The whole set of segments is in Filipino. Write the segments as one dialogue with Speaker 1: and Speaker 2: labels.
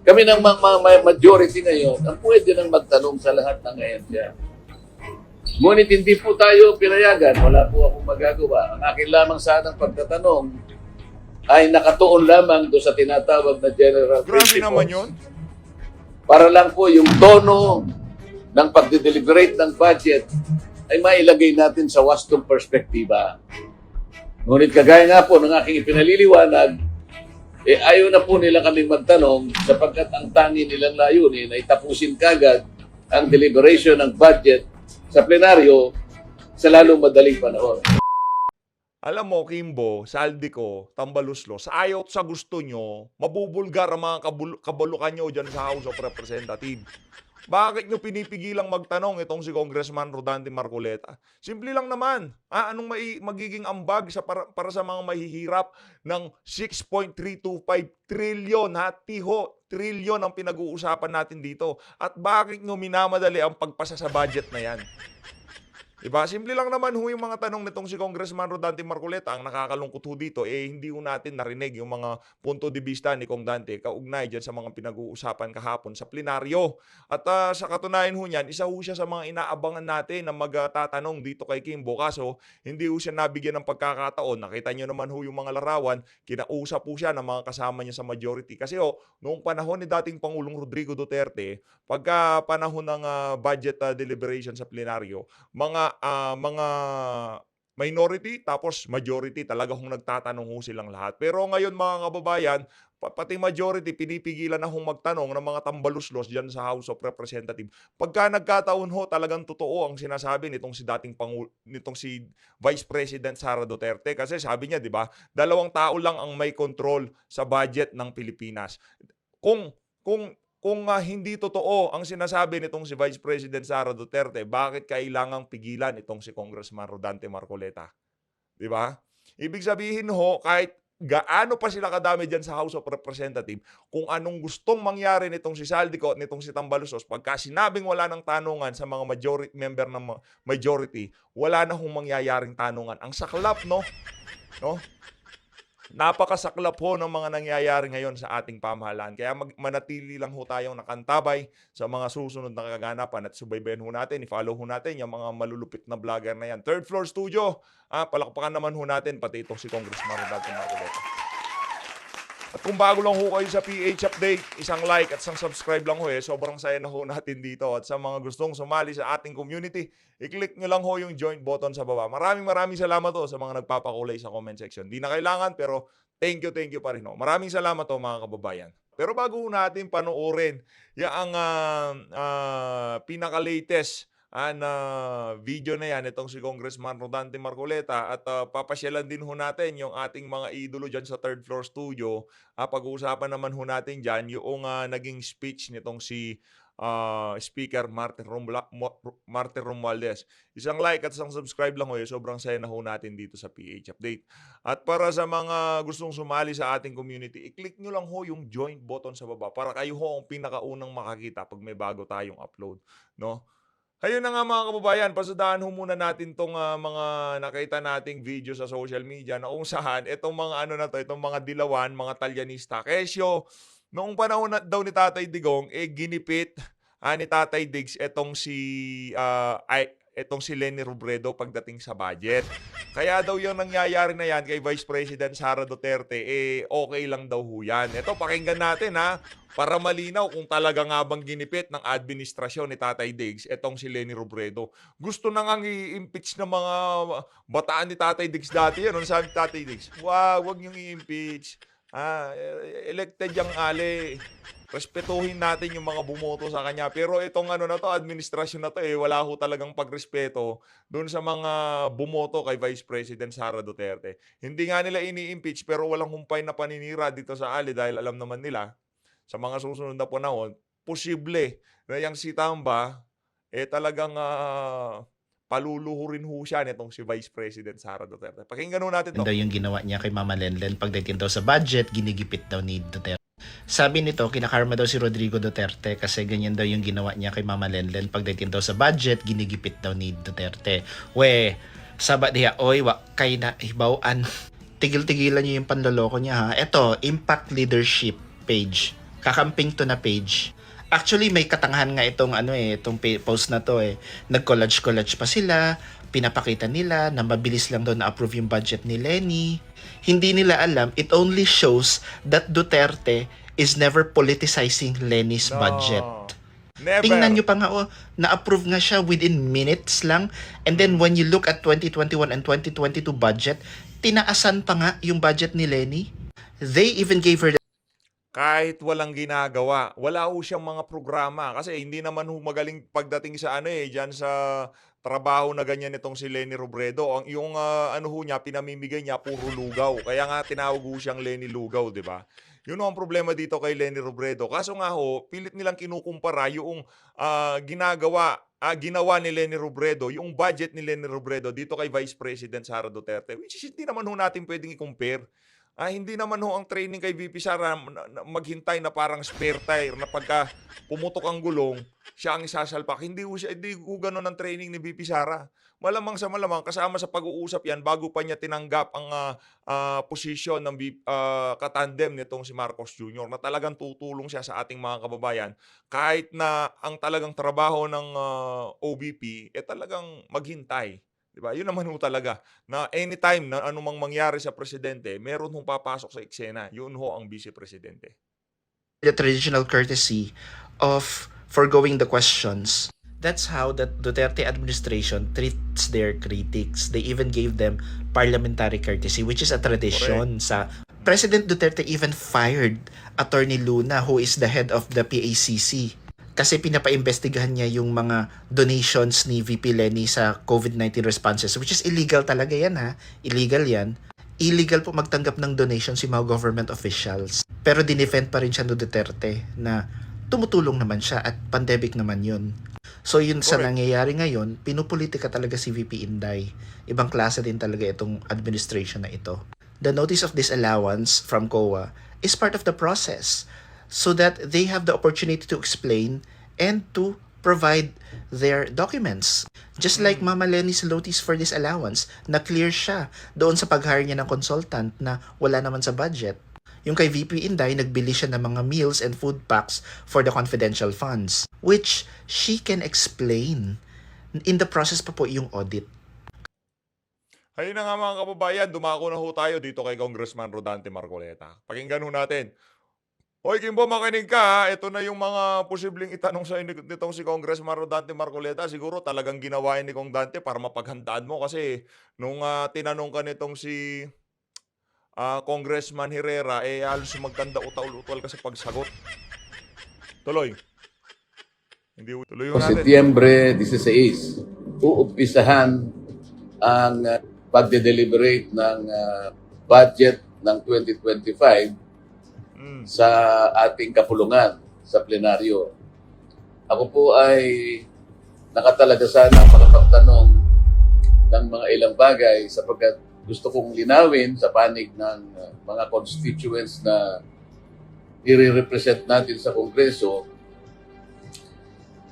Speaker 1: Kami ng majority ngayon, ang pwede nang magtanong sa lahat ng ahensya. Ngunit hindi po tayo pinayagan, wala po akong magagawa. Ang akin lamang sanang pagtatanong ay nakatuon lamang do sa tinatawag na general
Speaker 2: Grabe
Speaker 1: principles.
Speaker 2: naman yun.
Speaker 1: Para lang po yung tono ng pagdideliberate ng budget ay mailagay natin sa wastong perspektiba. Ngunit kagaya nga po ng aking ipinaliliwanag, ayaw na po nila kaming magtanong sapagkat ang tangi nilang layunin ay tapusin kagad ang deliberation ng budget sa plenaryo sa lalong madaling panahon.
Speaker 2: Alam mo, Kimbo, Saldico, Tambaluslos, ayaw sa gusto nyo, mabubulgar ang mga kabalukan nyo dyan sa House of Representatives. Bakit nyo pinipigilang magtanong itong si Congressman Rodante Marcoleta? Simple lang naman. Anong magiging ambag para sa mga mahihirap ng 6.325 trillion, tiho, trillion ang pinag-uusapan natin dito. At bakit nyo minamadali ang pagpasa sa budget na yan? Diba? Simple lang naman yung mga tanong nitong si Congressman Rodante Marcoleta. Ang nakakalungkot dito, hindi natin narinig yung mga punto de vista ni Kong Dante kaugnay dyan sa mga pinag-uusapan kahapon sa plenaryo. At sa katunayan niyan, isa siya sa mga inaabangan natin na magtatanong dito kay Kimbo. Kaso, hindi siya nabigyan ng pagkakataon. Nakita nyo naman yung mga larawan, kinausap siya ng mga kasama niya sa majority. Kasi noong panahon ni dating Pangulong Rodrigo Duterte, pagka panahon ng budget deliberation sa plenaryo, mga minority tapos majority talaga kung nagtatanong silang lahat. Pero ngayon mga kababayan, pati majority pinipigilan na magtanong ng mga tambaluslos diyan sa House of Representatives. Pagka nagkataon talagang totoo ang sinasabi nitong si Vice President Sara Duterte kasi sabi niya, 'di ba? 2 tao lang ang may control sa budget ng Pilipinas. Kung hindi totoo ang sinasabi nitong si Vice President Sara Duterte, bakit kailangang pigilan itong si Congressman Rodante Marcoleta? Di ba? Ibig sabihin kahit gaano pa sila kadami dyan sa House of Representatives, kung anong gustong mangyari nitong si Saldico at nitong si Tambaluslos, pagka sinabing wala ng tanungan sa mga member ng majority, wala na mangyayaring tanungan. Ang saklap, no? Napakasaklap ng mga nangyayari ngayon sa ating pamahalaan. Kaya manatili lang tayong nakantabay sa mga susunod na kaganapan at subaybayan natin, i-follow natin yung mga malulupit na vlogger na yan. Third Floor Studio, palakpakan naman natin pati itong si Congressman Rodante Marcoleta. At kung bago lang kayo sa PH Update, isang like at isang subscribe lang sobrang saya na natin dito. At sa mga gustong sumali sa ating community, i-click nyo lang yung join button sa baba. Maraming salamat sa mga nagpapakulay sa comment section. Di na kailangan pero thank you pa rin. Maraming salamat mga kababayan. Pero bago natin panoorin yung pinaka-latest na video na yan itong si Congressman Rodante Marcoleta at papasyalan din natin yung ating mga idolo dyan sa Third Floor Studio. Pag-uusapan naman natin dyan yung naging speech nitong si Speaker Martin Romualdez. Isang like at isang subscribe lang sobrang saya na natin dito sa PH Update. At para sa mga gustong sumali sa ating community, i-click nyo lang yung join button sa baba para kayo ang pinakaunang makakita pag may bago tayong upload, no? Ayun na nga mga kababayan, pasadahan muna natin tong mga nakita nating video sa social media na kung saan itong mga itong mga dilawan, mga talyanista. Kesyo, noong panahon daw ni Tatay Digong, ginipit ni Tatay Diggs itong si Leni Robredo pagdating sa budget. Kaya daw yung nangyayari na yan kay Vice President Sara Duterte, okay lang daw yan. Ito, pakinggan natin para malinaw kung talaga nga bang ginipit ng administrasyon ni Tatay Diggs itong si Leni Robredo. Gusto na nga i-impeach ng mga bataan ni Tatay Diggs dati. Ano sabi ni Tatay Diggs? Wag niyong i-impeach. Elected yung ali. Respetuhin natin yung mga bumoto sa kanya. Pero itong administrasyon na to wala talagang pagrespeto doon sa mga bumoto kay Vice President Sara Duterte. Hindi nga nila ini-impeach pero walang humpay na paninira dito sa ali dahil alam naman nila sa mga susunod na panahon, posible na yung si Tamba talagang paluluhurin siya nitong si Vice President Sara Duterte. Pakinggan natin to.
Speaker 3: Daw yung ginawa niya kay Mama Lenlen pagdating daw sa budget, ginigipit daw ni Duterte. Sabi nito, kinakarma daw si Rodrigo Duterte kasi ganyan daw yung ginawa niya kay Mama Lenlen pagdating daw sa budget, ginigipit daw ni Duterte. Sabat diya, kay na ibawaan. Tigil-tigilan niyo yung panloloko niya Ito, Impact Leadership page. kakamping to na page. Actually, may katangahan nga itong post na to eh. Nag-collage-collage pa sila, pinapakita nila na mabilis lang daw na-approve yung budget ni Lenny. Hindi nila alam, it only shows that Duterte is never politicizing Lenny's budget.
Speaker 2: Never.
Speaker 3: Tingnan nyo pa nga, na-approve nga siya within minutes lang. And then when you look at 2021 and 2022 budget, tinaasan pa nga yung budget ni Lenny. They even gave her
Speaker 2: Kahit walang ginagawa, wala ho siyang mga programa. Kasi hindi naman ho magaling pagdating sa dyan sa trabaho na ganyan itong si Lenny Robredo. Yung niya, pinamimigay niya, puro lugaw. Kaya nga tinawag ho siyang Lenny Lugaw, di ba? Yun ang problema dito kay Lenny Robredo. Kaso nga ho, pilit nilang kinukumpara yung ginawa ni Lenny Robredo, yung budget ni Lenny Robredo dito kay Vice President Sara Duterte, which is hindi naman ho natin pwedeng i-compare. Hindi naman ho ang training kay VP Sara na maghintay na parang spare tire na pagka pumutok ang gulong, siya ang isasalpak. Hindi ho ganun ang training ni VP Sara. Malamang sa malamang, kasama sa pag-uusap yan bago pa niya tinanggap ang posisyon ng katandem nitong si Marcos Jr. na talagang tutulong siya sa ating mga kababayan kahit na ang talagang trabaho ng OBP talagang maghintay. Diba? Yun naman ho talaga na anytime na anumang mangyari sa presidente, meron hong papasok sa eksena. Yun ho ang vice presidente.
Speaker 3: the traditional courtesy of foregoing the questions. That's how the Duterte administration treats their critics. They even gave them parliamentary courtesy, which is a tradition sa President Duterte even fired Attorney Luna, who is the head of the PACC. Kasi pinapaimbestigahan niya yung mga donations ni VP Lenny sa COVID-19 responses, which is illegal talaga yan ha. Illegal yan. Illegal po magtanggap ng donation si mga government officials. Pero dinefend pa rin siya ni Duterte na tumutulong naman siya at pandemic naman yun. So yun sa nangyayari ngayon, pinupolitika talaga si VP Inday. Ibang klase din talaga itong administration na ito. The notice of disallowance from COA is part of the process so that they have the opportunity to explain and to provide their documents. Just like Mama Lenny's notice for disallowance, na clear siya doon sa pag-hire niya ng consultant na wala naman sa budget. Yung kay VP Inday, nagbili siya ng mga meals and food packs for the confidential funds, which she can explain. In the process pa po yung audit.
Speaker 2: Ayun na nga mga kababayan, dumako na ho tayo dito kay Congressman Rodante Marcoleta. Pakinggan ho natin. Hoy Kimbo, makinig ka ha. Ito na yung mga posibleng itanong sa nitong si Congressman Rodante Marcoleta. Siguro talagang ginawa ni Kong Dante para mapaghandaan mo kasi nung tinanong ka nitong si Congressman Herrera, halos magkanda utaul-utual ka sa pagsagot. Tuloy. Tuloy natin.
Speaker 1: Setyembre 16, uumpisahan ang pagde-deliberate ng budget ng 2025 sa ating kapulungan sa plenaryo. Ako po ay nakatalaga sana makapagtanong ng mga ilang bagay sapagkat gusto kong linawin sa panig ng mga constituents na i-represent natin sa Kongreso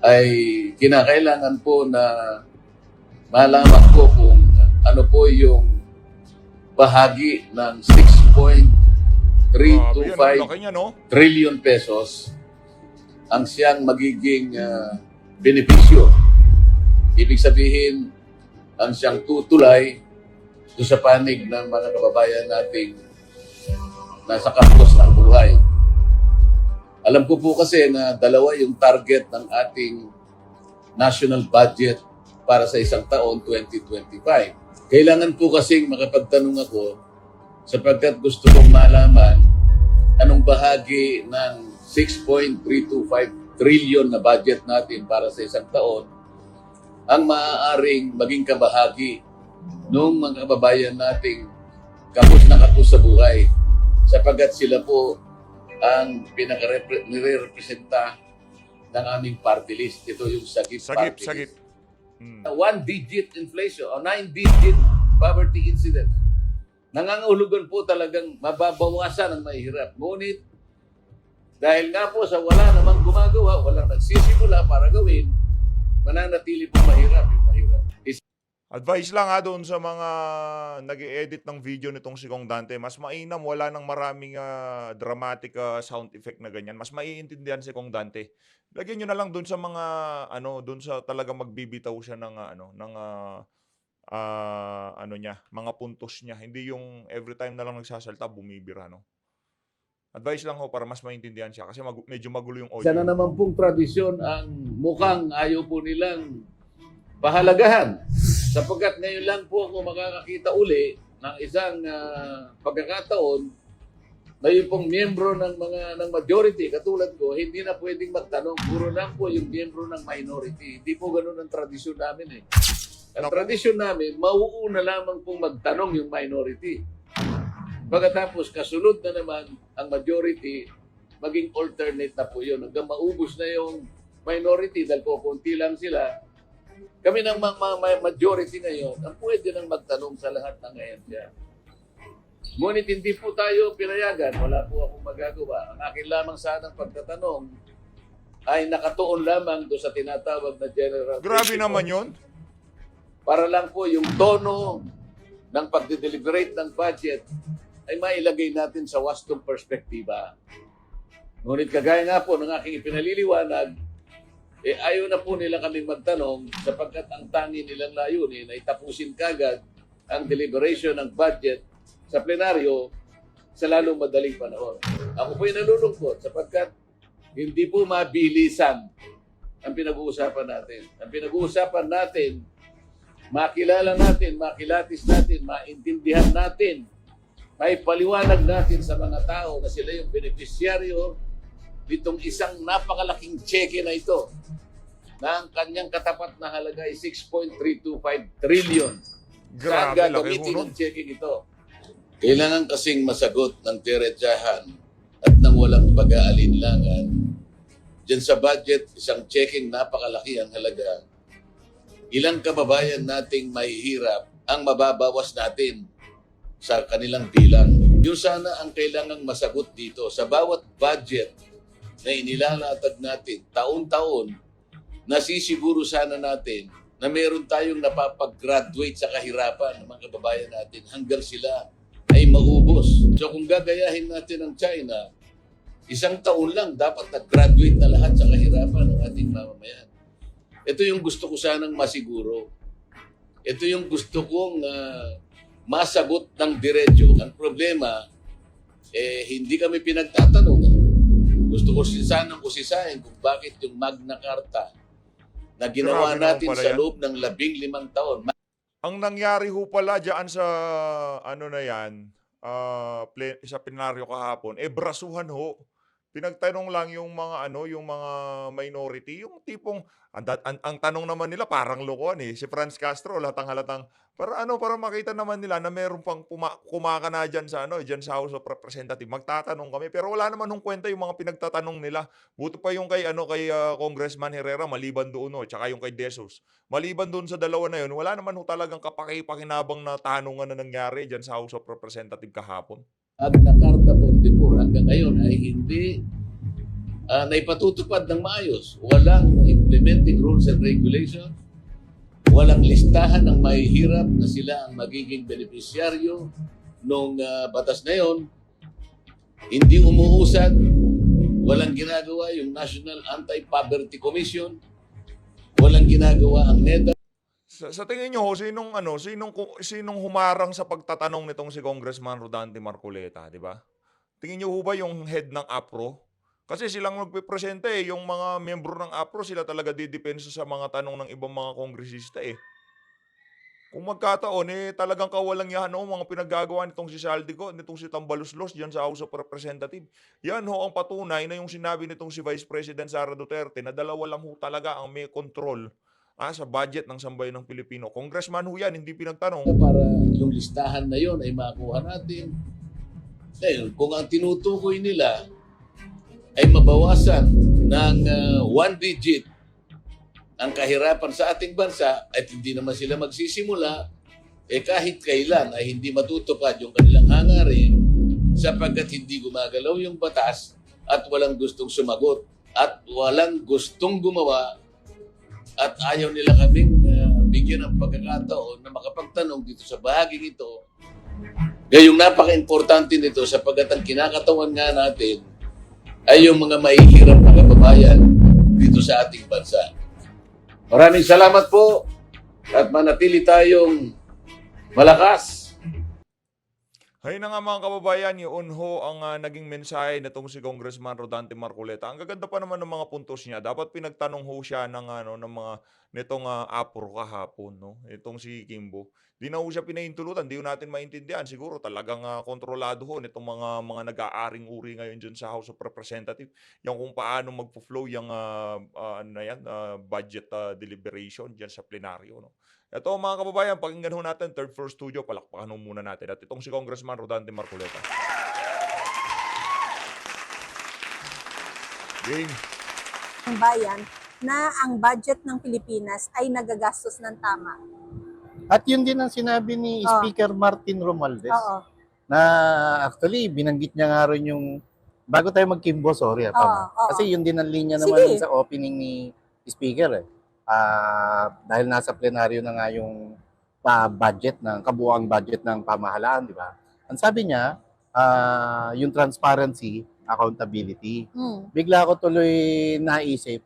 Speaker 1: ay kinakailangan po na malaman ko kung ano po yung bahagi ng 6.325 trillion pesos ang siyang magiging benepisyo. Ibig sabihin, ang siyang tutulay do sa panig ng mga kababayan nating nasa kastos ng buhay. Alam ko po kasi na dalawa yung target ng ating national budget para sa isang taon, 2025. Kailangan po kasing makapagtanong ako sapagkat gusto kong malaman anong bahagi ng 6.325 trillion na budget natin para sa isang taon ang maaaring maging kabahagi nung mga kababayan nating kapos na kapos sa buhay sapagkat sila po ang pinaka-representa ng aming party list. Ito yung Sagip party list. 1-digit inflation o 9-digit poverty incidence. Nangangahulugan po talagang mababawasan ang mahihirap. Ngunit dahil nga po sa wala namang gumagawa, walang nagsisimula para gawin, mananatili po mahirap yung mahirap.
Speaker 2: Advice lang ha doon sa mga nag-e-edit ng video nitong si Kong Dante. Mas mainam, wala ng maraming dramatic sound effect na ganyan. Mas maiintindihan si Kong Dante. Lagyan nyo na lang doon sa mga, doon sa talaga magbibitaw siya ng, ano niya, mga puntos niya. Hindi yung every time na lang nagsasalta, bumibira, no? Advice lang ho para mas maintindihan siya kasi medyo magulo yung audio.
Speaker 1: Isa na naman pong tradisyon ang mukhang ayaw po nilang pahalagahan. Sapagkat ngayon lang po ako makakakita uli ng isang pagkakataon na yung pong miyembro ng majority, katulad ko, hindi na pwedeng magtanong. Puro lang po yung miyembro ng minority. Hindi po ganun ang tradisyon namin eh. Ang tradisyon namin, mauuna lamang pong magtanong yung minority. Pagkatapos, kasunod na naman ang majority, maging alternate na po yun. Hanggang maubos na yung minority dahil po konti lang sila. Kami ng majority ngayon, ang pwede nang magtanong sa lahat ng ahensya. Ngunit hindi po tayo pinayagan, wala po akong magagawa. Ang akin lamang sanang pagtatanong ay nakatuon lamang do sa tinatawag na general.
Speaker 2: Grabe naman yun.
Speaker 1: Para lang po yung tono ng pagdideliberate ng budget ay mailagay natin sa wastong perspektiba. Ngunit kagaya nga po ng aking ipinaliliwanag, ayaw na po nila kaming magtanong sapagkat ang tangi nilang layunin ay tapusin kagad ang deliberation ng budget sa plenaryo sa lalong madaling panahon. Ako po'y nalulungkot sapagkat hindi po mabilisan ang pinag-uusapan natin. Ang pinag-uusapan natin, makilala natin, makilatis natin, maintindihan natin, may paliwanag natin sa mga tao na sila yung beneficiaryo nitong isang napakalaking cheque na ito na ang kanyang katapat na halaga ay 6.325 trillion. Saan
Speaker 2: Grabe, laki
Speaker 1: gagamitin
Speaker 2: ho
Speaker 1: ang
Speaker 2: nun.
Speaker 1: cheque ito? Kailangan kasing masagot ng diretsahan at ng walang pag-aalinlangan. Diyan sa budget, isang checking napakalaki ang halaga. Ilang kababayan nating mahihirap ang mababawas natin sa kanilang bilang. Yun sana ang kailangang masagot dito. Sa bawat budget na inilalatag natin, taon-taon, nasisiguro sana natin na meron tayong napapag-graduate sa kahirapan ng mga kababayan natin hanggang sila ay maubos. So kung gagayahin natin ang China, isang taon lang dapat nag-graduate na lahat sa kahirapan ng ating mamamayan. Ito yung gusto ko sanang masiguro. Ito yung gusto kong masagot ng diretso. Ang problema, hindi kami pinagtatanong. Gusto ko sanang usisahin kung bakit yung Magna Carta na ginawa
Speaker 2: Grabe naman
Speaker 1: natin
Speaker 2: pala
Speaker 1: sa
Speaker 2: yan.
Speaker 1: loob ng 15 taon.
Speaker 2: Ang nangyari ho pala dyan sa sa plenaryo kahapon, brasuhan ho. Pinagtanong lang yung mga yung mga minority, yung tipong ang tanong naman nila parang lokohan eh. Si Franz Castro halatang para makita naman nila na meron pang kumakana diyan sa House of Representatives. Magtatanong kami pero wala naman hong kwenta yung mga pinagtatanong nila. Buti pa yung kay Congressman Herrera maliban doon tsaka yung kay De Jesus. Maliban doon sa dalawa na yun, wala naman ho talagang kapaki-pakinabang na tanungan na nangyari diyan sa House of Representatives kahapon.
Speaker 1: Magna Carta 44 hanggang ngayon ay hindi naipatutupad ng maayos. Walang implementing rules and regulations. Walang listahan ng mahihirap na sila ang magiging beneficiaryo nung batas na yon. Hindi umuusad. Walang ginagawa yung National Anti-Poverty Commission. Walang ginagawa ang NEDA.
Speaker 2: Sa tingin niyo ho, sinong humarang sa pagtatanong nitong si Congressman Rodante Marcoleta, di ba? Tingin niyo ho ba yung head ng APRO? Kasi silang magpipresenta yung mga miyembro ng APRO, sila talaga didepensa sa mga tanong ng ibang mga kongresista Kung magkataon, talagang kawalang yahan mga pinaggagawa nitong si Saldico, nitong si Tambaluslos diyan sa House of Representatives. Yan ho ang patunay na yung sinabi nitong si Vice President Sara Duterte na dalawa lang ho talaga ang may control sa budget ng sambayan ng Pilipino. Congressman ho yan, hindi pinagtanong.
Speaker 1: Para yung listahan na yon ay makuha natin. Ngayon, kung ang tinutukoy nila ay mabawasan ng 1 digit ang kahirapan sa ating bansa at hindi naman sila magsisimula, kahit kailan ay hindi matutupad yung kanilang hangarin sapagkat hindi gumagalaw yung batas at walang gustong sumagot at walang gustong gumawa at ayaw nila kaming bigyan ng pagkakataon na makapagtanong dito sa bahaging ito. Gayong napaka-importante nito sapagkat ang kinakatawan nga natin ay yung mga mahihirap na kababayan dito sa ating bansa. Maraming salamat po at manatili tayong malakas.
Speaker 2: Hay na nga mga kababayan, yun ho ang naging mensahe nitong si Congressman Rodante Marcoleta. Ang gaganda pa naman ng mga puntos niya. Dapat pinagtanong ho siya ng mga nitong apro kahapon, no? Itong si Kimbo. Di na ho siya pinaintulutan, di ho natin maintindihan. Siguro talagang kontrolado ho nitong mga nag-aaring uri ngayon dyan sa House of Representatives. Yung kung paano magpo-flow yung budget deliberation dyan sa plenaryo, no? Ito mga kababayan, pakinggan ho natin, third floor studio, palakpakan ho muna natin. At itong si Congressman Rodante Marcoleta. Game.
Speaker 4: Ng bayan na ang budget ng Pilipinas ay nagagastos ng tama.
Speaker 5: At yun din ang sinabi ni
Speaker 4: Oo.
Speaker 5: Speaker Martin Romualdez
Speaker 4: Oo.
Speaker 5: na actually binanggit niya nga rin yung bago tayo mag-Kimbo, sorry Pam.
Speaker 4: Oo.
Speaker 5: Kasi yun din ang linya
Speaker 4: Sige.
Speaker 5: naman sa opening ni Speaker dahil nasa plenaryo na nga yung budget ng kabuuang budget ng pamahalaan, di ba? Ang sabi niya, yung transparency, accountability. Bigla ako tuloy naisip,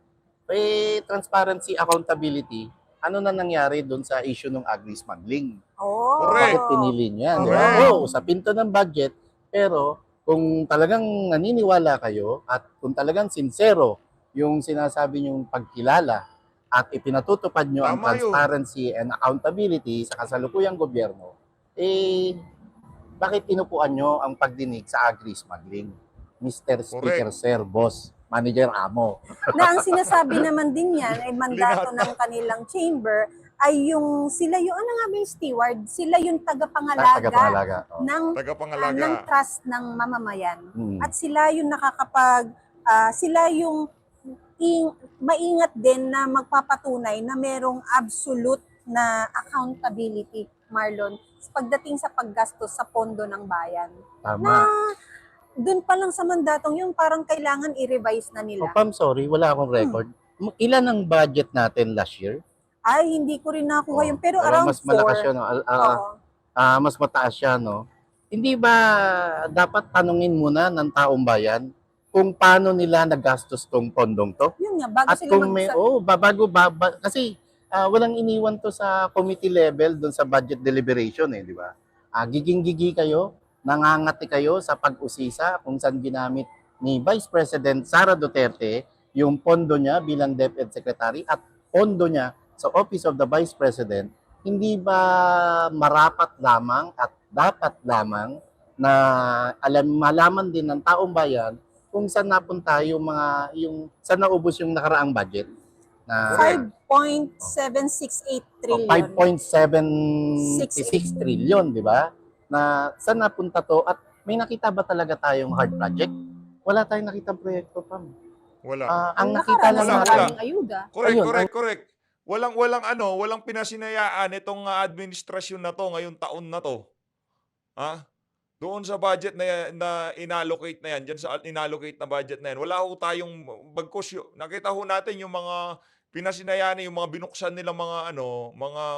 Speaker 5: transparency, accountability, ano na nangyari doon sa issue ng agri-smuggling?
Speaker 4: Oh.
Speaker 2: Correct.
Speaker 5: Bakit pinili niya? Di ba?
Speaker 2: Correct.
Speaker 5: Oo, sa pinto ng budget, pero kung talagang naniniwala kayo at kung talagang sincero yung sinasabi niyong pagkilala at ipinatutupad niyo ang
Speaker 2: Tama yun.
Speaker 5: transparency and accountability sa kasalukuyang gobyerno, bakit inupuan niyo ang pagdinig sa agri-smuggling? Mr. Speaker, Sir, Boss, Manager, Amo.
Speaker 4: Na ang sinasabi naman din yan ay mandato ng kanilang chamber ay yung sila yung ano nga ba yung steward, sila yung tagapangalaga
Speaker 5: Tagapangalaga. Oh.
Speaker 4: ng
Speaker 2: Tagapangalaga.
Speaker 4: ng trust ng mamamayan.
Speaker 5: Hmm.
Speaker 4: At sila yung sila yung maingat din na magpapatunay na merong absolute na accountability, Marlon, pagdating sa paggastos sa pondo ng bayan.
Speaker 5: Tama.
Speaker 4: Na dun pa lang sa mandatong yun, parang kailangan i-revise na nila.
Speaker 5: Pam, sorry, wala akong record. Ilan ang budget natin last year?
Speaker 4: Ay, hindi ko rin nakuha yun. Pero
Speaker 5: Pero
Speaker 4: around
Speaker 5: mas malakas
Speaker 4: 4.
Speaker 5: siya, no?
Speaker 4: Oo.
Speaker 5: Mas mataas siya, no? Hindi ba dapat tanungin muna ng taong bayan kung paano nila nagastos tong pondong to?
Speaker 4: Yun nga, bago
Speaker 5: At
Speaker 4: sila
Speaker 5: kung may, kasi walang iniwan to sa committee level doon sa budget deliberation, di ba? Giging-gigi kayo, nangangati kayo sa pag-usisa kung saan ginamit ni Vice President Sara Duterte yung pondo niya bilang DepEd Secretary at pondo niya sa Office of the Vice President. Hindi ba marapat lamang at dapat lamang na malaman din ng taong bayan kung saan napunta yung saan naubos yung nakaraang budget na
Speaker 4: 5.768 trillion.
Speaker 5: 5.76 trillion, di ba? Na saan napunta to at may nakita ba talaga tayong hard project? Wala tayong nakita proyekto pa.
Speaker 2: Wala.
Speaker 5: Ang nakita lang
Speaker 2: wala.
Speaker 5: natin,
Speaker 4: ayuda.
Speaker 2: Correct. Walang pinasinayaan itong administrasyon na to ngayong taon na to. Doon sa budget na inallocate na yan, dyan sa inallocate na budget na yan, wala ho tayong bagkos. Nakita ho natin yung mga pinasinayaan, yung mga binuksan nila mga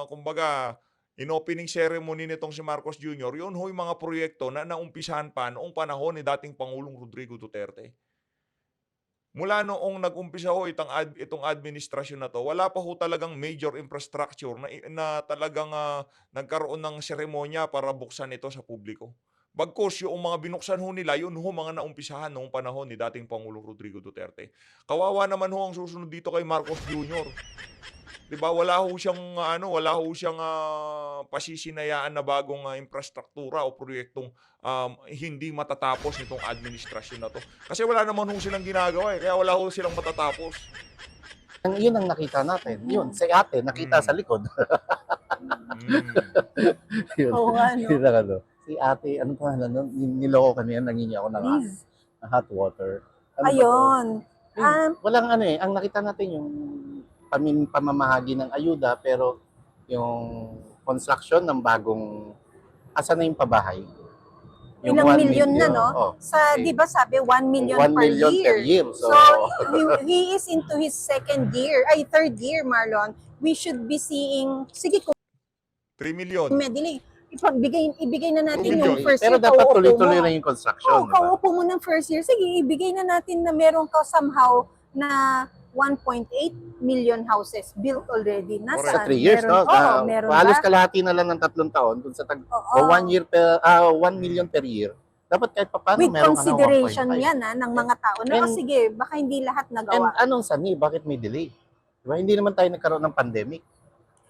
Speaker 2: kumbaga, in-opening ceremony nitong si Marcos Jr., yun ho yung mga proyekto na naumpisahan pa noong panahon ni dating Pangulong Rodrigo Duterte. Mula noong nag-umpisa ho itong administrasyon na to, wala pa ho talagang major infrastructure na talagang nagkaroon ng seremonya para buksan ito sa publiko. Bagkus yung mga binuksan ho nila, yun ho mga naumpisahan noong panahon ni dating Pangulong Rodrigo Duterte. Kawawa naman ho ang susunod dito kay Marcos Jr. Diba? Wala ho siyang pasisinayaan na bagong infrastruktura o proyektong hindi matatapos nitong administrasyon na to. Kasi wala naman ho silang ginagawa kaya wala ho silang matatapos.
Speaker 5: yun ang nakita natin. Yun, si ate nakita sa likod. Yun.
Speaker 4: Oo nga, no?
Speaker 5: Yun ang ano. Si ate, anong pangalan nun? Niloko kanina, nangingi ako ng
Speaker 4: Liz.
Speaker 5: hot water. Ano ba to?
Speaker 4: Ayun.
Speaker 5: Walang ang nakita natin yung pamamahagi ng ayuda, pero yung construction ng bagong, asa na yung pabahay? Yung
Speaker 4: ilang
Speaker 5: 1
Speaker 4: million na, no?
Speaker 5: oh,
Speaker 4: Sa,
Speaker 5: okay.
Speaker 4: di ba sabi, 1 million,
Speaker 5: 1
Speaker 4: per,
Speaker 5: million
Speaker 4: year.
Speaker 5: per year.
Speaker 4: So, he is into his third year, Marlon. We should be seeing, sige, kung
Speaker 2: 3 million.
Speaker 4: medley, ibigay na natin
Speaker 2: 2
Speaker 4: yung
Speaker 2: million.
Speaker 4: first
Speaker 5: Pero
Speaker 4: year.
Speaker 5: dapat
Speaker 4: kauupo
Speaker 5: tuloy-tuloy
Speaker 4: mo.
Speaker 5: na yung construction,
Speaker 4: Oo,
Speaker 5: di ba?
Speaker 4: kauupo mo ng first year. Sige, ibigay na natin na meron ka somehow na 1.8 million houses built already.
Speaker 5: Sa
Speaker 4: Nasaan?
Speaker 5: 3 years,
Speaker 4: meron,
Speaker 5: no?
Speaker 4: Oo, meron
Speaker 5: Halos
Speaker 4: ba?
Speaker 5: kalahati na lang ng 3 taon dun sa
Speaker 4: Oo.
Speaker 5: 1 million per year. Dapat kahit papaano
Speaker 4: With
Speaker 5: meron ka na 1.5.
Speaker 4: consideration yan ng mga tao. Na,
Speaker 5: And-
Speaker 4: sige, baka hindi lahat
Speaker 5: And
Speaker 4: nagawa.
Speaker 5: anong sani? Bakit may delay? Diba? Hindi naman tayo nagkaroon ng pandemic.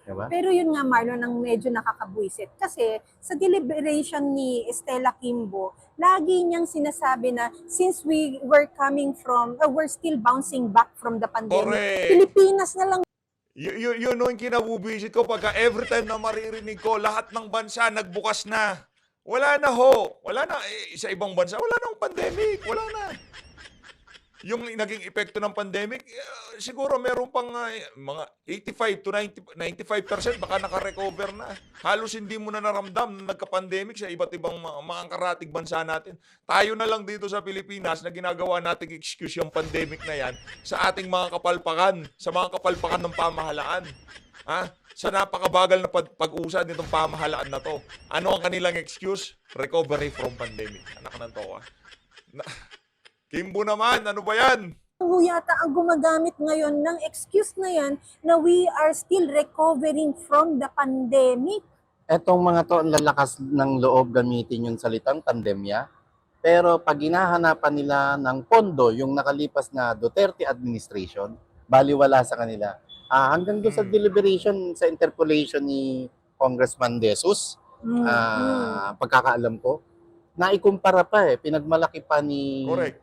Speaker 5: Diba?
Speaker 4: Pero yun nga, Marlon, ang medyo nakakabuisit. Kasi sa deliberation ni Estela Kimbo, lagi niyang sinasabi na since we're still bouncing back from the pandemic,
Speaker 2: Correct.
Speaker 4: Pilipinas na lang.
Speaker 2: Yun yung kinabubisit ko pagka every time na maririnig ko, lahat ng bansa nagbukas na. Wala na ho. Wala na. Sa ibang bansa, wala na pandemic. Wala na. Yung naging epekto ng pandemic, siguro meron pang mga 85 to 95% baka naka-recover na. Halos hindi mo na naramdam na nagka-pandemic sa iba't ibang mga karatig bansa natin. Tayo na lang dito sa Pilipinas na ginagawa nating excuse yung pandemic na yan sa ating mga kapalpakan, sa mga kapalpakan ng pamahalaan. Sa napakabagal na pag-usad nitong pamahalaan na to. Ano ang kanilang excuse? Recovery from pandemic. Anak ng toka. Kimbo naman, ano ba yan?
Speaker 4: Yata ang gumagamit ngayon ng excuse na yan na we are still recovering from the pandemic.
Speaker 5: Etong mga to, ang lalakas ng loob gamitin yung salitang pandemya. Pero pag hinahanapan nila ng pondo yung nakalipas na Duterte administration, baliwala sa kanila. Hanggang doon sa deliberation, sa interpolation ni Congressman De Jesus, pagkakaalam ko, naikumpara pa pinagmalaki pa ni
Speaker 2: Correct.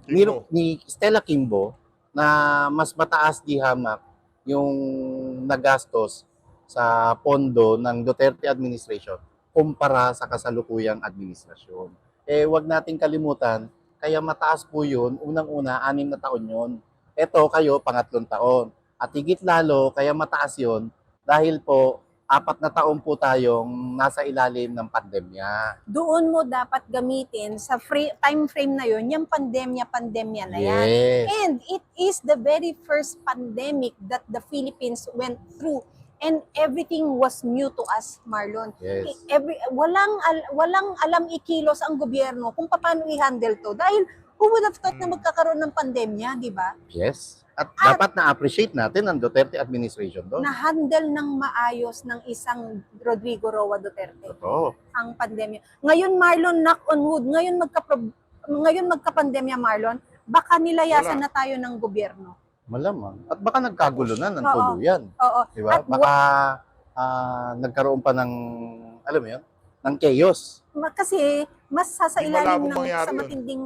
Speaker 5: Kimbo. Ni Stella Kimbo na mas mataas di hamak yung nagastos sa pondo ng Duterte administration kumpara sa kasalukuyang administrasyon. Wag nating kalimutan, kaya mataas po yun, unang-una, 6 na taon yun. Eto kayo, 3 taon. At higit lalo, kaya mataas yun, dahil po, 4 na taon po tayong nasa ilalim ng pandemya.
Speaker 4: Doon mo dapat gamitin sa time frame na yun, yung pandemya na yan.
Speaker 5: Yes.
Speaker 4: And it is the very first pandemic that the Philippines went through. And everything was new to us, Marlon.
Speaker 5: Yes.
Speaker 4: Walang alam ikilos ang gobyerno kung paano i-handle to. Dahil who would have thought na magkakaroon ng pandemya, di ba?
Speaker 5: Yes. At dapat na-appreciate natin ang Duterte administration doon.
Speaker 4: Na-handle ng maayos ng isang Rodrigo Roa Duterte
Speaker 5: Totoo.
Speaker 4: ang pandemya. Ngayon, Marlon, knock on wood, ngayon magka-pandemya, Marlon, baka nilayasan
Speaker 2: Wala.
Speaker 4: na tayo ng gobyerno.
Speaker 5: Malamang. At baka nagkagulo na ng
Speaker 4: Oo.
Speaker 5: tuluyan.
Speaker 4: Oo.
Speaker 5: Diba?
Speaker 4: At
Speaker 5: Baka nagkaroon pa ng, alam mo yun, ng chaos.
Speaker 4: kasi mas sasailalim
Speaker 2: Malabong mangyari
Speaker 4: sa
Speaker 2: yun.
Speaker 4: matinding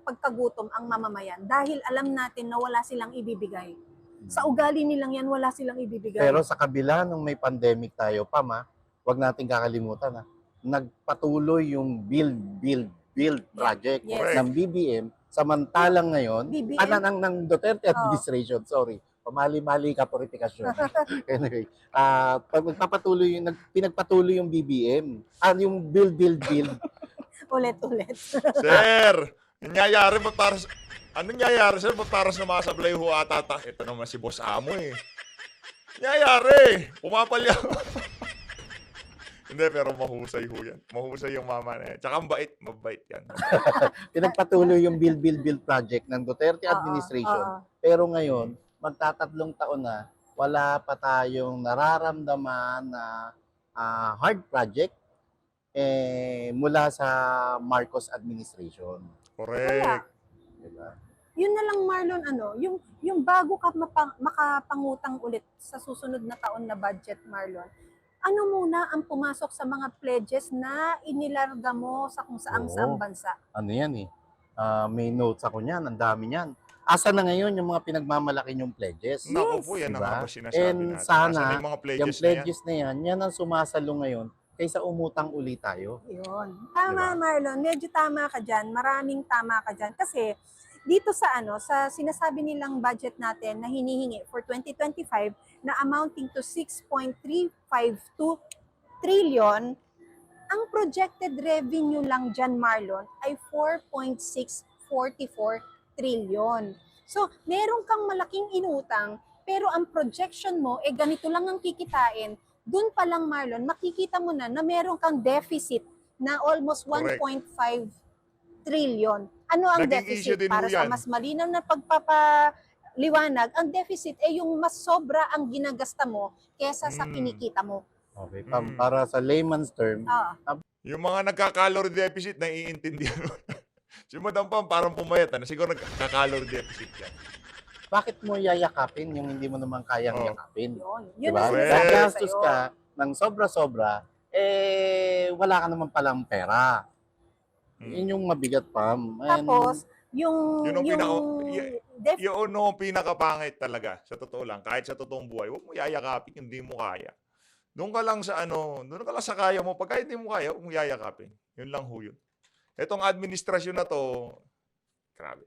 Speaker 4: pagkagutom ang mamamayan dahil alam natin na wala silang ibibigay. Sa ugali nilang yan, wala silang ibibigay.
Speaker 5: Pero sa kabila nung may pandemic tayo, wag nating kakalimutan nagpatuloy yung build project
Speaker 4: Yes.
Speaker 5: ng BBM, samantalang ngayon,
Speaker 4: BBM?
Speaker 5: ng Duterte administration, sorry, pamali-mali ka purifikasyon. Anyway, pag pinagpatuloy yung BBM, yung build.
Speaker 4: Ulit-ulit.
Speaker 2: Sir, nangyayari ba para sa... Anong nangyayari, sir? Ba't para sa masablay ho atata? Ito naman si Boss Amo Nangyayari! Pumapalya. Hindi, pero mahusay ho yan. Mahusay yung mama na yan. Tsaka mabait yan.
Speaker 5: Pinagpatuloy yung build project ng Duterte administration. Pero ngayon, magtatatlong taon na, wala pa tayong nararamdaman na hard project mula sa Marcos administration.
Speaker 2: Correct.
Speaker 5: Diba?
Speaker 4: Yun na lang, Marlon, yung bago ka makapangutang ulit sa susunod na taon na budget, Marlon, ano muna ang pumasok sa mga pledges na inilarga mo sa kung saang bansa?
Speaker 5: Ano yan may notes ako niyan, ang dami niyan. Asa na ngayon yung mga pinagmamalaki yung pledges?
Speaker 2: Naku po, yan
Speaker 5: Diba?
Speaker 2: ang sinasabi
Speaker 5: And
Speaker 2: natin.
Speaker 5: sana,
Speaker 2: Nasaan yung mga pledges,
Speaker 5: yung pledges na yan ang sumasalo ngayon kaysa umutang uli tayo.
Speaker 4: Yun. Tama,
Speaker 5: Diba?
Speaker 4: Marlon. Medyo tama ka dyan. Maraming tama ka dyan. Kasi dito sa sa sinasabi nilang budget natin na hinihingi for 2025 na amounting to 6.352 trillion, Ang projected revenue lang dyan, Marlon, ay 4.644 trillion. So, meron kang malaking inutang, pero ang projection mo, ganito lang ang kikitain. Dun pa lang, Marlon, makikita mo na meron kang deficit na almost
Speaker 2: Correct.
Speaker 4: 1.5 trillion. Ano ang
Speaker 2: Naging issue
Speaker 4: deficit?
Speaker 2: din
Speaker 4: Para
Speaker 2: ho
Speaker 4: sa
Speaker 2: yan.
Speaker 4: mas malinaw na pagpapaliwanag, ang deficit ay yung mas sobra ang ginagasta mo kesa sa
Speaker 2: Mm.
Speaker 4: kinikita mo.
Speaker 5: Okay,
Speaker 2: Mm.
Speaker 5: para sa layman's term,
Speaker 4: Ah,
Speaker 2: Yung mga nagka-calorie deficit, naiintindihan mo. Si Madam Pam parang pumayat na. Siguro nagka-calorie deficit yan.
Speaker 5: bakit mo yayakapin yung hindi mo naman kayang
Speaker 2: Oo.
Speaker 5: yakapin?
Speaker 4: yun. Yun
Speaker 5: Diba?
Speaker 4: ang
Speaker 2: Well,
Speaker 4: sinasabi ko
Speaker 5: Gagastos
Speaker 4: sa'yo.
Speaker 5: ka ng sobra-sobra, wala ka naman palang pera.
Speaker 2: Mm.
Speaker 5: Yun yung mabigat, Pam. And
Speaker 4: Tapos, yung
Speaker 2: Yun ang
Speaker 4: def-
Speaker 2: Yun ang pinakapangit talaga, sa totoo lang. Kahit sa totoong buhay, huwag mo yayakapin, hindi mo kaya. Doon ka lang sa doon ka lang sa kaya mo. Pag hindi mo kaya, huwag mo yayakapin. Yun lang ho yun. Etong administrasyon na to, grabe.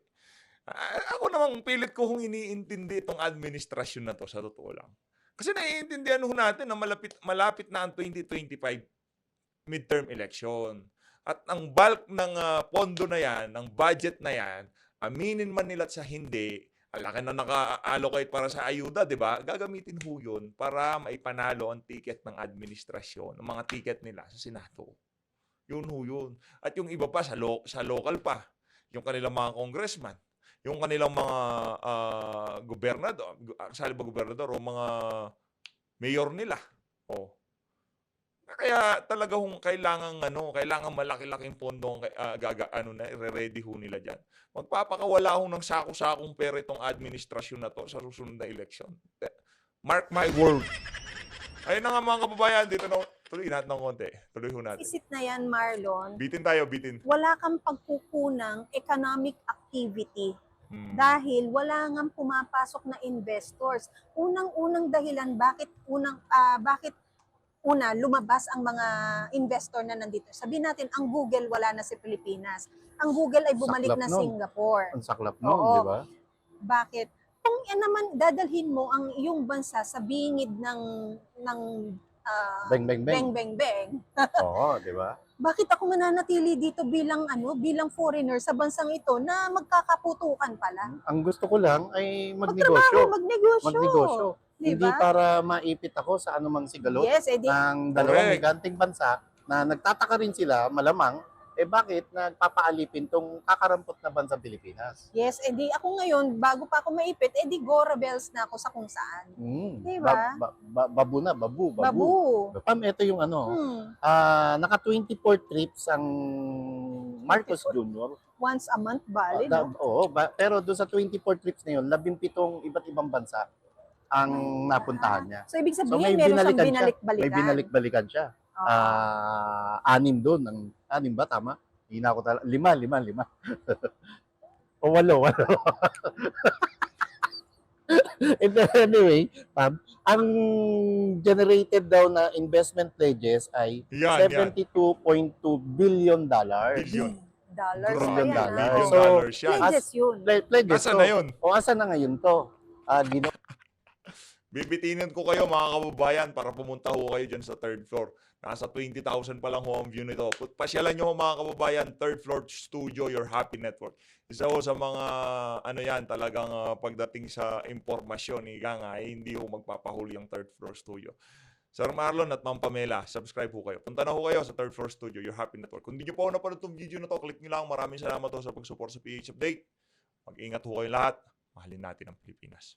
Speaker 2: Ako namang pilit ko kung iniintindi itong administrasyon na to, sa totoo lang. Kasi naiintindihan ho natin na malapit na ang 2025 midterm election. At ang bulk ng pondo na yan, ng budget na yan, aminin man nila sa hindi, alaki na naka-allocate para sa ayuda, di ba? Gagamitin ho yun para maipanalo ang ticket ng administrasyon, ang mga ticket nila sa Senado. Yun ho yun. At yung iba pa sa local pa, yung kanilang mga congressman, yung kanilang mga gobernador, gobernador o mga mayor nila. Oh. Kaya talaga kailangan malaki-laking pondo ang ready ho nila diyan. Magpapakawala ho ng sako-sakong pera itong administrasyon na to sa susunod na election. Mark my word. Ayun na nga mga kababayan, dito na tuloy natin ng konti. Tuloy ho natin.
Speaker 4: deficit na yan, Marlon,
Speaker 2: Bitin tayo, bitin.
Speaker 4: wala kang pagkukunang economic activity.
Speaker 2: Hmm.
Speaker 4: Dahil wala nga pumapasok na investors. Unang-unang dahilan bakit lumabas ang mga investor na nandito. Sabihin natin, ang Google wala na sa Pilipinas. Ang Google ay bumalik
Speaker 5: Saklap
Speaker 4: na
Speaker 5: nun.
Speaker 4: Singapore.
Speaker 5: ang saklap nun,
Speaker 4: Oo.
Speaker 5: di ba?
Speaker 4: Bakit? Kung naman dadalhin mo ang iyong bansa sa bingid ng
Speaker 5: Bang, bang, bang.
Speaker 4: beng beng beng,
Speaker 5: Oo, di ba?
Speaker 4: bakit ako mananatili dito bilang foreigner sa bansang ito na magkakaputukan pala?
Speaker 5: Ang gusto ko lang ay
Speaker 4: Magtrabaho,
Speaker 5: magnegosyo.
Speaker 4: magnegosyo.
Speaker 5: Hindi
Speaker 4: Diba?
Speaker 5: para maipit ako sa anumang sigalot
Speaker 4: Yes, edi
Speaker 5: ng dalawang
Speaker 2: Correct.
Speaker 5: higanting bansa na nagtataka rin sila, malamang, bakit nagpapaalipin tong kakarampot na bansang Pilipinas?
Speaker 4: Yes, edi ako ngayon, bago pa ako maipit, edi go rebels na ako sa kung saan. Diba?
Speaker 5: Babu na, babu.
Speaker 4: Babu.
Speaker 5: Pam, ito yung naka 24 trips ang Marcos Jr.
Speaker 4: Once a month, bali,
Speaker 5: Da-
Speaker 4: no?
Speaker 5: Oo, pero doon sa 24 trips na yun, 17 iba't ibang bansa ang napuntahan niya.
Speaker 4: So, ibig
Speaker 5: So,
Speaker 4: sabihin, meron siyang
Speaker 5: May
Speaker 4: binalik-balikan.
Speaker 5: binalik-balikan siya.
Speaker 4: Oo.
Speaker 5: 6 doon. 6 ba? Tama? Hindi na ako talaga. 5. O 8. Anyway, Pam, ang generated daw na investment pledges ay
Speaker 2: Yan.
Speaker 5: $72.2 billion.
Speaker 2: Billion.
Speaker 4: Dollars.
Speaker 5: Billion
Speaker 4: Ayan,
Speaker 5: dollars.
Speaker 2: Billion
Speaker 5: So,
Speaker 2: dollars yan.
Speaker 4: Pledges yun.
Speaker 5: Pledges.
Speaker 2: Nasaan na yun?
Speaker 5: O asa na ngayon to?
Speaker 2: Bibitinin ko kayo mga kababayan para pumunta ho kayo dyan sa third floor. Nasa 20,000 pa lang ho ang view nito. Pasyalan nyo ho mga kababayan, third floor studio, your happy network. Isa ho sa mga talagang pagdating sa impormasyon, hindi ho magpapahuli ang third floor studio. Sir Marlon at Ma'am Pamela, subscribe ho kayo. Punta na ho kayo sa third floor studio, your happy network. Kung hindi nyo pa ho napanood itong video na to, click nyo lang. Maraming salamat ho sa pag-support sa PH Update. Mag-ingat ho kayo lahat. Mahalin natin ang Pilipinas.